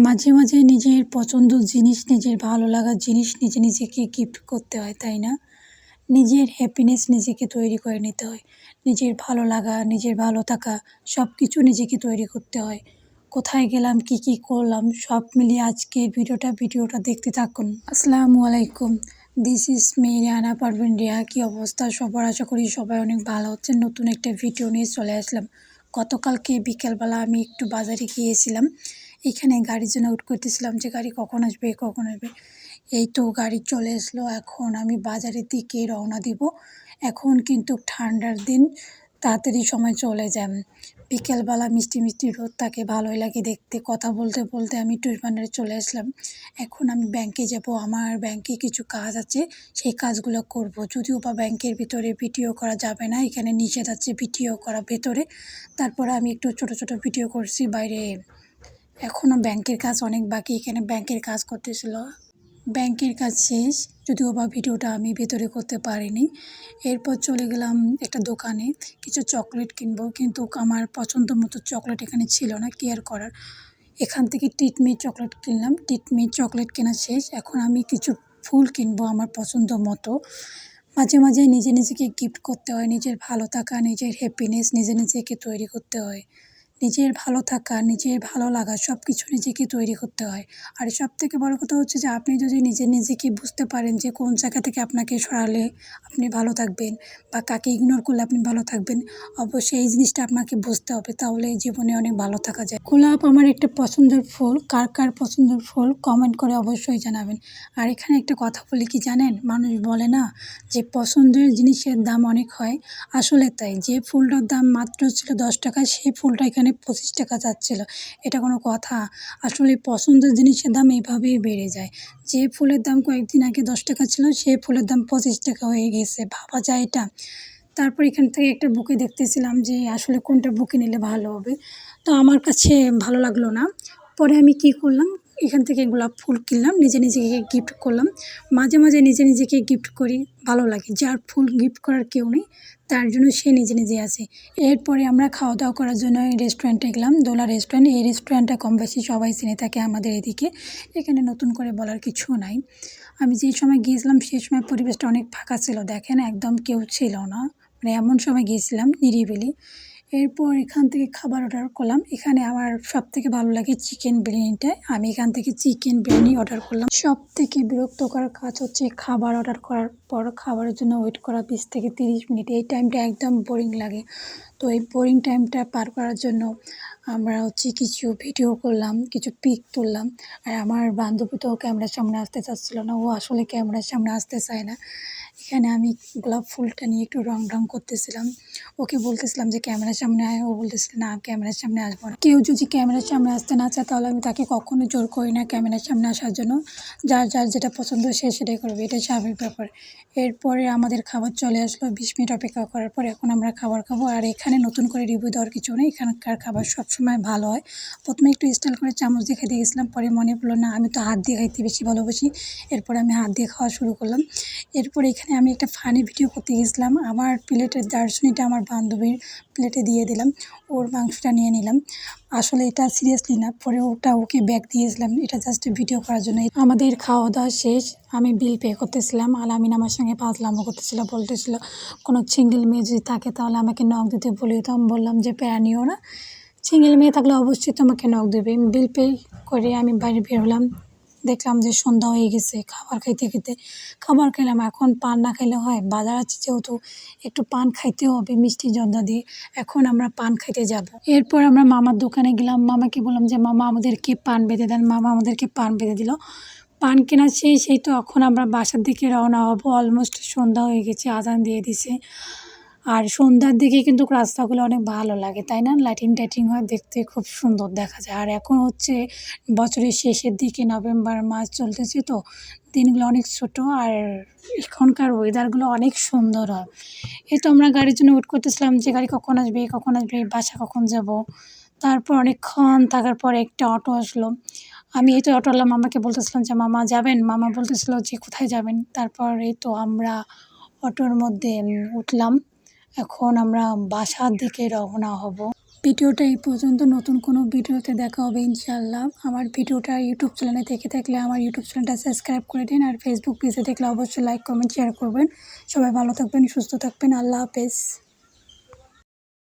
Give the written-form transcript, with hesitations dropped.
মাঝে, মাঝে নিজের পছন্দের জিনিস, নিজের ভালো লাগার জিনিস নিজেকে গিফট করতে হয়, তাই না? নিজের হ্যাপিনেস নিজেকে তৈরি করে নিতে হয়। নিজের ভালো লাগা, নিজের ভালো থাকা সবকিছু নিজেকে তৈরি করতে হয়। কোথায় গেলাম, কি করলাম সব মিলিয়ে আজকের ভিডিওটা দেখতে থাকুন। আসসালামু আলাইকুম। This is me Rihana Parveen Riya. কী অবস্থা সবার? আশা করি সবাই অনেক ভালো হচ্ছেন। নতুন একটা ভিডিও নিয়ে চলে আসলাম। গতকালকে বিকেলবেলা আমি একটু বাজারে গিয়েছিলাম। এখানে গাড়ির জন্য ওয়েট করতেছিলাম যে গাড়ি কখন আসবে। এই তো গাড়ি চলে আসলো। এখন আমি বাজারের দিকে রওনা দিব। এখন কিন্তু ঠান্ডার দিন, তাড়াতাড়ি সময় চলে যায়। বিকেলবেলা মিষ্টি রোদ থাকে, ভালোই লাগে দেখতে। কথা বলতে বলতে আমি টুরিস্ট ভান্ডারে চলে আসলাম। এখন আমি ব্যাংকে যাব। আমার ব্যাংকে কিছু কাজ আছে, সেই কাজগুলো করব। যদিও বা ব্যাংকের ভিতরে ভিডিও করা যাবে না, এখানে নিষেধ আছে ভিডিও করা ভেতরে। তারপরে আমি একটু ছোট ভিডিও করছি বাইরে। এখনও ব্যাংকের কাজ অনেক বাকি, এখানে ব্যাংকের কাজ করতেছিল। ব্যাংকের কাজ শেষ, যদিও বা ভিডিওটা আমি ভেতরে করতে পারিনি। এরপর চলে গেলাম একটা দোকানে, কিছু চকলেট কিনবো, কিন্তু আমার পছন্দ মতো চকলেট এখানে ছিল না, কেয়ার করার। এখান থেকে টিটমি চকলেট কিনলাম। টিটমি চকলেট কেনা শেষ। এখন আমি কিছু ফুল কিনবো আমার পছন্দ মতো। মাঝে মাঝে নিজেকে গিফট করতে হয়। নিজের ভালো থাকা, নিজের হ্যাপিনেস নিজেকে তৈরি করতে হয়। নিজের ভালো থাকা, নিজের ভালো লাগা সব কিছু নিজেকে তৈরি করতে হয়। আর সবথেকে বড় কথা হচ্ছে যে আপনি যদি নিজেকে বুঝতে পারেন যে কোন জায়গা থেকে আপনাকে সরালে আপনি ভালো থাকবেন বা কাকে ইগনোর করলে আপনি ভালো থাকবেন, অবশ্যই এই জিনিসটা আপনাকে বুঝতে হবে, তাহলে জীবনে অনেক ভালো থাকা যায়। গোলাপ আমার একটা পছন্দের ফুল। কার পছন্দের ফুল কমেন্ট করে অবশ্যই জানাবেন। আর এখানে একটা কথা বলি কি জানেন, মানুষ বলে না যে পছন্দের জিনিসের দাম অনেক হয়। আসলে তাই। যে ফুলটার দাম মাত্র ছিল 10 টাকা, সেই ফুলটা এখানে 25 টাকা যাচ্ছিল। এটা কোনো কথা? আসলে পছন্দের জিনিসের দাম এভাবেই বেড়ে যায়। যে ফুলের দাম কয়েকদিন আগে 10 টাকা ছিল, সেই ফুলের দাম 25 টাকা হয়ে গেছে। ভাবা যায় এটা? তারপর এখান থেকে একটা বুকে দেখতেছিলাম যে আসলে কোনটা বুকে নিলে ভালো হবে। তো আমার কাছে ভালো লাগলো না। পরে আমি কি করলাম, এখান থেকে গোলাপ ফুল কিনলাম, নিজেকে গিফট করলাম। মাঝে মাঝে নিজেকে গিফট করি, ভালো লাগে। যার ফুল গিফট করার কেউ নেই, তার জন্য সে নিজে আছে। এরপরে আমরা খাওয়া দাওয়া করার জন্য এই রেস্টুরেন্টে গেলাম, দোলা রেস্টুরেন্ট। এই রেস্টুরেন্টটা কম বেশি সবাই চিনে থাকে আমাদের এদিকে। এখানে নতুন করে বলার কিছু নাই। আমি যেই সময় গিয়েছিলাম সেই সময় পরিবেশটা অনেক ফাঁকা ছিল, দেখেন একদম কেউ ছিল না। মানে এমন সময় গিয়েছিলাম নিরিবিলি। এরপর এখান থেকে খাবার অর্ডার করলাম। এখানে আমার সবথেকে ভালো লাগে চিকেন বিরিয়ানিটা। আমি এখান থেকে চিকেন বিরিয়ানি অর্ডার করলাম। সবথেকে বিরক্তকর কাজ হচ্ছে খাবার অর্ডার করার পর খাবারের জন্য ওয়েট করা 20 থেকে 30 মিনিট। এই টাইমটা একদম বোরিং লাগে। তো এই বোরিং টাইমটা পার করার জন্য আমরা কিছু ভিডিও করলাম, কিছু পিক তুললাম। আর আমার বান্ধবী তো ক্যামেরার সামনে আসতে চাচ্ছিল না, ও আসলে ক্যামেরার সামনে আসতে চায় না। এখানে আমি গোলাপ ফুলটা নিয়ে একটু রং করতেছিলাম। ওকে বলতেছিলাম যে ক্যামেরার সামনে আয়, ও বলতেছিল না ক্যামেরার সামনে আসবো না। কেউ যদি ক্যামেরার সামনে আসতে না চায়, তাহলে আমি তাকে কখনো জোর করি না ক্যামেরার সামনে আসার জন্য। যার যেটা পছন্দ সে সেটাই করবে, এটাই স্বাভাবিক ব্যাপার। এরপরে আমাদের খাবার চলে আসলো। 20 মিনিট অপেক্ষা করার পর এখন আমরা খাবার খাবো। আর এখানে নতুন করে রিভিউ দেওয়ার কিছু নেই, এখানকার খাবার সবসময় ভালো হয়। প্রথমে একটু স্টাইল করে চামচ দিয়ে খেতে গেছিলাম, পরে মনে পড়লো না আমি তো হাত দিয়ে খাইতে বেশি ভালোবাসি। এরপরে আমি হাত দিয়ে খাওয়া শুরু করলাম। এরপরে এখানে আমি একটা ফানি ভিডিও করতে গেছিলাম। আমার প্লেটের দারচিনিটা আমার বান্ধবীর প্লেটে দিয়ে দিলাম, ওর মাংসটা নিয়ে নিলাম। আসলে এটা সিরিয়াসলি না, পরে ওকে ব্যাগ দিয়েছিলাম, এটা জাস্ট ভিডিও করার জন্য। আমাদের খাওয়া দাওয়া শেষ, আমি বিল পে করতেছিলাম। আলামিন আমার সঙ্গে ফাজলামো করতেছিল, বলতেছিল কোনো সিঙ্গেল মেয়ে যদি থাকে তাহলে আমাকে নক দিতে বলিও। তো আমি বললাম যে প্যারা নিও না, সিঙ্গেল মেয়ে থাকলে অবশ্যই তোমাকে নক দেবে। বিল পে করে আমি বাইরে বের হলাম। দেখলাম যে সন্ধ্যা হয়ে গেছে। খাবার খেতে খাবার খেলাম। এখন পান না খেলে হয়? বাজার আছে যেহেতু, একটু পান খাইতে হবে মিষ্টি জর্দা দিয়ে। এখন আমরা পান খাইতে যাব। এরপর আমরা মামার দোকানে গেলাম। মামাকে বললাম যে মামা আমাদেরকে পান বেঁধে দেন। মামা আমাদেরকে পান বেঁধে দিল। পান কেনা সেই তো এখন আমরা বাসার দিকে রওনা হব। অলমোস্ট সন্ধ্যা হয়ে গেছে, আজান দিয়ে দিছে। আর সন্ধ্যার দিকে কিন্তু রাস্তাগুলো অনেক ভালো লাগে, তাই না? লাইটিং হয়, দেখতে খুব সুন্দর দেখা যায়। আর এখন হচ্ছে বছরের শেষের দিকে, নভেম্বর মাস চলতেছে, তো দিনগুলো অনেক ছোট। আর এখনকার ওয়েদারগুলো অনেক সুন্দর হয়। এই তো আমরা গাড়ির জন্য ওয়েট করতেছিলাম যে গাড়ি কখন আসবে, বাসা কখন যাব। তারপর অনেকক্ষণ থাকার পর একটা অটো আসলো। আমি এই তো অটোওয়ালা মামাকে বলতেছিলাম যে মামা যাবেন? মামা বলতেছিল যে কোথায় যাবেন? তারপর এই তো আমরা অটোর মধ্যে উঠলাম। এখন আমরা বাসার দিকে রওনা হব। ভিডিওটা এই পর্যন্ত। নতুন কোনো ভিডিওতে দেখা হবে ইনশাআল্লাহ। আমার ভিডিওটা ইউটিউব চ্যানেলে দেখে থাকলে আমার ইউটিউব চ্যানেলটা সাবস্ক্রাইব করে দিন, আর ফেসবুক পেজে দেখলে অবশ্যই লাইক কমেন্ট শেয়ার করবেন। সবাই ভালো থাকবেন, সুস্থ থাকবেন। আল্লাহ হাফেজ।